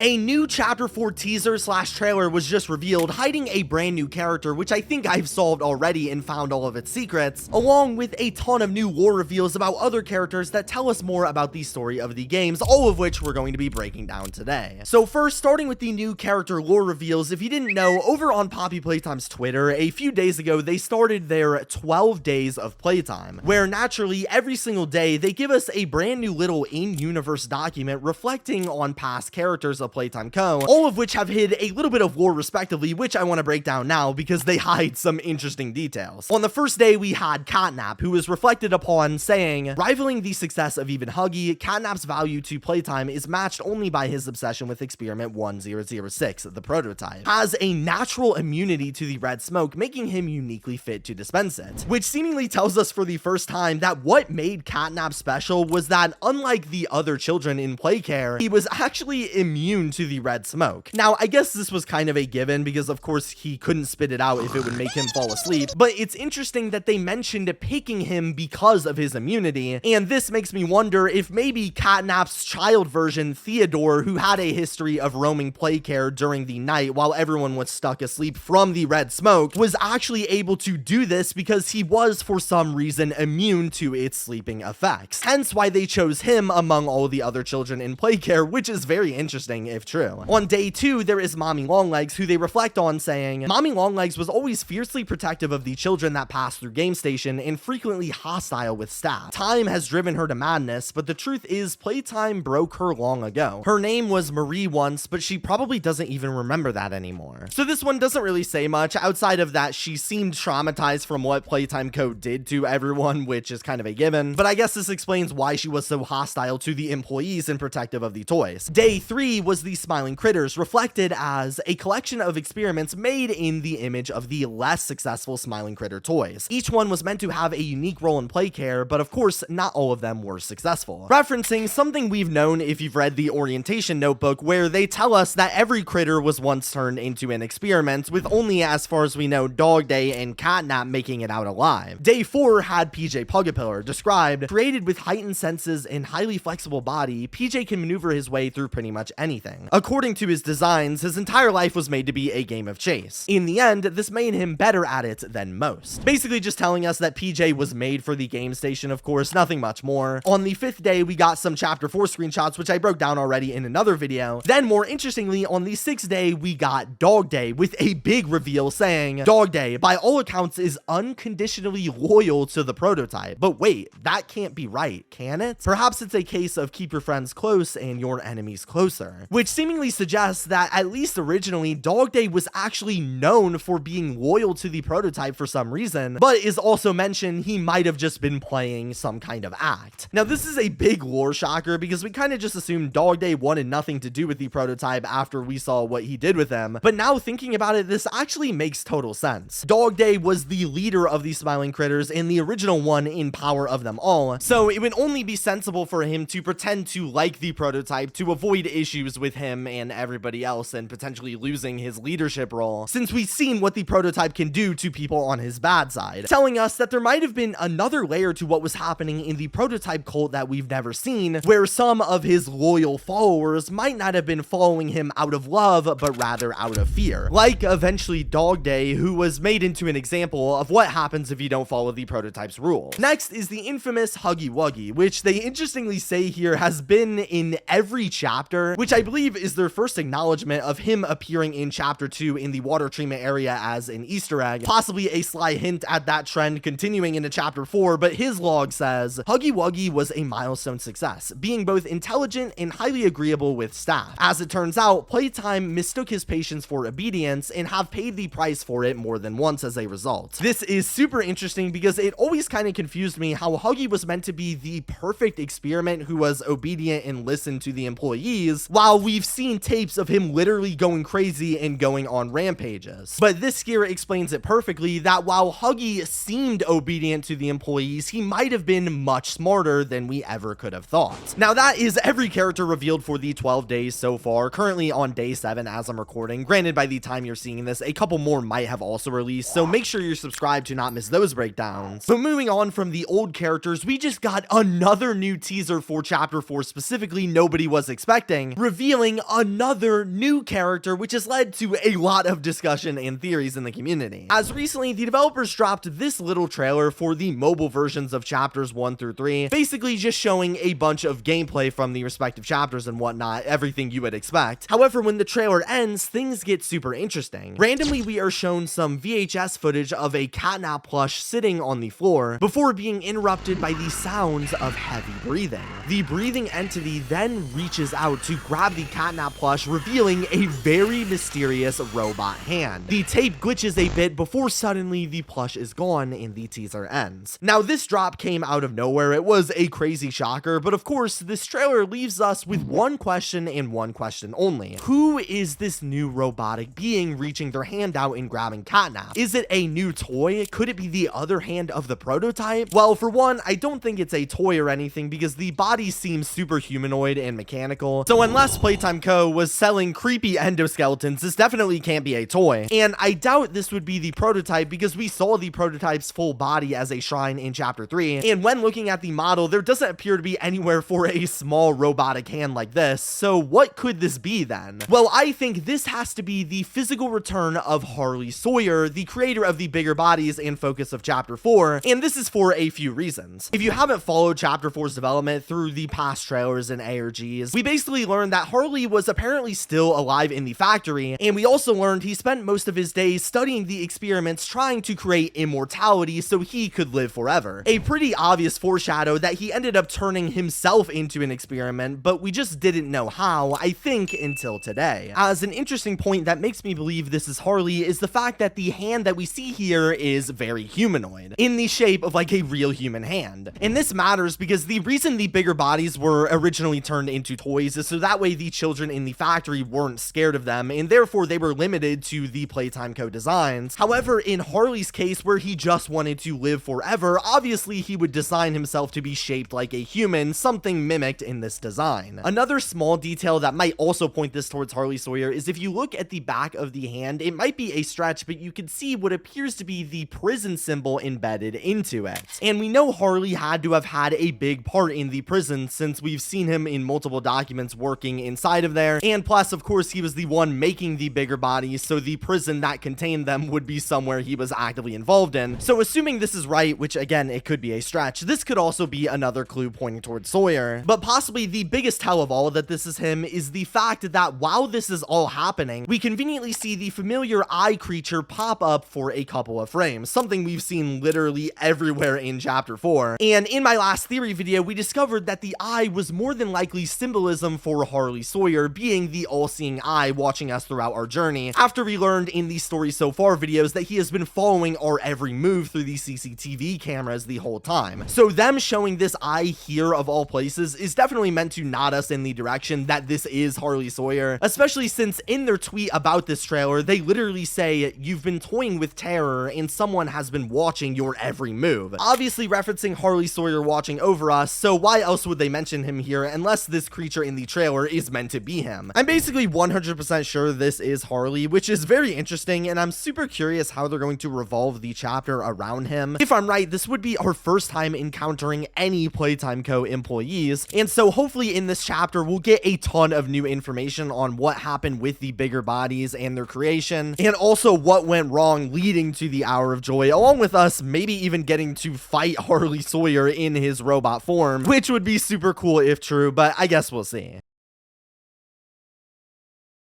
A new Chapter 4 teaser slash trailer was just revealed, hiding a brand new character, which I think I've solved already and found all of its secrets, along with a ton of new lore reveals about other characters that tell us more about the story of the games, all of which we're going to be breaking down today. So first, starting with the new character lore reveals, if you didn't know, over on Poppy Playtime's Twitter, a few days ago, they started their 12 days of playtime, where naturally, every single day, they give us a brand new little in-universe document reflecting on past characters of Playtime Co, all of which have hid a little bit of lore respectively, which I want to break down now because they hide some interesting details. On the first day, we had Catnap, who was reflected upon saying, rivaling the success of even Huggy, Catnap's value to Playtime is matched only by his obsession with Experiment 1006, the prototype, has a natural immunity to the red smoke, making him uniquely fit to dispense it, which seemingly tells us for the first time that what made Catnap special was that, unlike the other children in Playcare, he was actually immune to the red smoke. Now, I guess this was kind of a given because of course he couldn't spit it out if it would make him fall asleep, but it's interesting that they mentioned picking him because of his immunity, and this makes me wonder if maybe Catnap's child version, Theodore, who had a history of roaming Playcare during the night while everyone was stuck asleep from the red smoke, was actually able to do this because he was for some reason immune to its sleeping effects. Hence why they chose him among all the other children in Playcare, which is very interesting if true. On day 2, there is Mommy Longlegs, who they reflect on saying, Mommy Longlegs was always fiercely protective of the children that passed through Game Station and frequently hostile with staff. Time has driven her to madness, but the truth is Playtime broke her long ago. Her name was Marie once, but she probably doesn't even remember that anymore. So this one doesn't really say much outside of that she seemed traumatized from what Playtime Co did to everyone, which is kind of a given, but I guess this explains why she was so hostile to the employees and protective of the toys. Day 3 was the Smiling Critters, reflected as a collection of experiments made in the image of the less successful Smiling Critter toys. Each one was meant to have a unique role in Playcare, but of course, not all of them were successful. Referencing something we've known if you've read the Orientation Notebook, where they tell us that every critter was once turned into an experiment, with only, as far as we know, Dog Day and Catnap making it out alive. Day 4 had PJ Pugapillar, described, created with heightened senses and highly flexible body, PJ can maneuver his way through pretty much anything. According to his designs, his entire life was made to be a game of chase. In the end, this made him better at it than most. Basically just telling us that PJ was made for the game station, of course, nothing much more. On the 5th day, we got some Chapter 4 screenshots, which I broke down already in another video. Then, more interestingly, on the 6th day, we got Dog Day, with a big reveal saying, Dog Day, by all accounts, is unconditionally loyal to the prototype. But wait, that can't be right, can it? Perhaps it's a case of keep your friends close and your enemies closer, which seemingly suggests that at least originally, Dog Day was actually known for being loyal to the prototype for some reason, but is also mentioned he might have just been playing some kind of act. Now, this is a big lore shocker because we kind of just assumed Dog Day wanted nothing to do with the prototype after we saw what he did with them, but now thinking about it, this actually makes total sense. Dog Day was the leader of the Smiling Critters and the original one in power of them all, so it would only be sensible for him to pretend to like the prototype to avoid issues with him and everybody else and potentially losing his leadership role, since we've seen what the prototype can do to people on his bad side, telling us that there might have been another layer to what was happening in the prototype cult that we've never seen, where some of his loyal followers might not have been following him out of love, but rather out of fear, like eventually Dog Day, who was made into an example of what happens if you don't follow the prototype's rules. Next is the infamous Huggy Wuggy, which they interestingly say here has been in every chapter, which I believe is their first acknowledgement of him appearing in Chapter 2 in the water treatment area as an Easter egg, possibly a sly hint at that trend continuing into Chapter 4, but his log says, Huggy Wuggy was a milestone success, being both intelligent and highly agreeable with staff. As it turns out, Playtime mistook his patience for obedience and have paid the price for it more than once as a result. This is super interesting because it always kind of confused me how Huggy was meant to be the perfect experiment who was obedient and listened to the employees, while we've seen tapes of him literally going crazy and going on rampages. But this here explains it perfectly, that while Huggy seemed obedient to the employees, he might have been much smarter than we ever could have thought. Now, that is every character revealed for the 12 days so far, currently on day 7 as I'm recording. Granted, by the time you're seeing this, a couple more might have also released, so make sure you're subscribed to not miss those breakdowns. But moving on from the old characters, we just got another new teaser for Chapter 4 specifically nobody was expecting, revealed revealing another new character, which has led to a lot of discussion and theories in the community. As recently, the developers dropped this little trailer for the mobile versions of chapters 1 through 3, basically just showing a bunch of gameplay from the respective chapters and whatnot, everything you would expect. However, when the trailer ends, things get super interesting. Randomly, we are shown some VHS footage of a catnap plush sitting on the floor before being interrupted by the sounds of heavy breathing. The breathing entity then reaches out to grab the catnap plush, revealing a very mysterious robot hand. The tape glitches a bit before suddenly the plush is gone and the teaser ends. Now, this drop came out of nowhere. It was a crazy shocker, but of course, this trailer leaves us with one question and one question only. Who is this new robotic being reaching their hand out and grabbing catnap? Is it a new toy? Could it be the other hand of the prototype? Well, for one, I don't think it's a toy or anything because the body seems super humanoid and mechanical. So unless Playtime Co was selling creepy endoskeletons, this definitely can't be a toy. And I doubt this would be the prototype because we saw the prototype's full body as a shrine in chapter 3. And when looking at the model, there doesn't appear to be anywhere for a small robotic hand like this. So what could this be then? Well, I think this has to be the physical return of Harley Sawyer, the creator of the bigger bodies and focus of chapter 4. And this is for a few reasons. If you haven't followed chapter 4's development through the past trailers and ARGs, we basically learned that Harley was apparently still alive in the factory, and we also learned he spent most of his days studying the experiments trying to create immortality so he could live forever. A pretty obvious foreshadow that he ended up turning himself into an experiment, but we just didn't know how, I think, until today. As an interesting point that makes me believe this is Harley is the fact that the hand that we see here is very humanoid, in the shape of like a real human hand. And this matters because the reason the bigger bodies were originally turned into toys is so that way the children in the factory weren't scared of them, and therefore they were limited to the Playtime Co designs. However, in Harley's case, where he just wanted to live forever, obviously he would design himself to be shaped like a human, something mimicked in this design. Another small detail that might also point this towards Harley Sawyer is if you look at the back of the hand, it might be a stretch, but you can see what appears to be the prison symbol embedded into it. And we know Harley had to have had a big part in the prison since we've seen him in multiple documents working inside of there, and plus of course he was the one making the bigger bodies, so the prison that contained them would be somewhere he was actively involved in. So assuming this is right, which again it could be a stretch, this could also be another clue pointing towards Sawyer. But possibly the biggest tell of all that this is him is the fact that while this is all happening, we conveniently see the familiar eye creature pop up for a couple of frames, something we've seen literally everywhere in chapter 4. And in my last theory video, we discovered that the eye was more than likely symbolism for Harley Sawyer being the all-seeing eye watching us throughout our journey, after we learned in the Story So Far videos that he has been following our every move through the CCTV cameras the whole time. So them showing this eye here of all places is definitely meant to nod us in the direction that this is Harley Sawyer, especially since in their tweet about this trailer, they literally say, "You've been toying with terror and someone has been watching your every move." Obviously referencing Harley Sawyer watching over us, so why else would they mention him here unless this creature in the trailer is meant to be him? I'm basically 100% sure this is Harley, which is very interesting, and I'm super curious how they're going to revolve the chapter around him. If I'm right, this would be our first time encountering any Playtime Co employees, and so hopefully in this chapter we'll get a ton of new information on what happened with the bigger bodies and their creation, and also what went wrong leading to the Hour of Joy, along with us maybe even getting to fight Harley Sawyer in his robot form, which would be super cool if true, but I guess we'll see.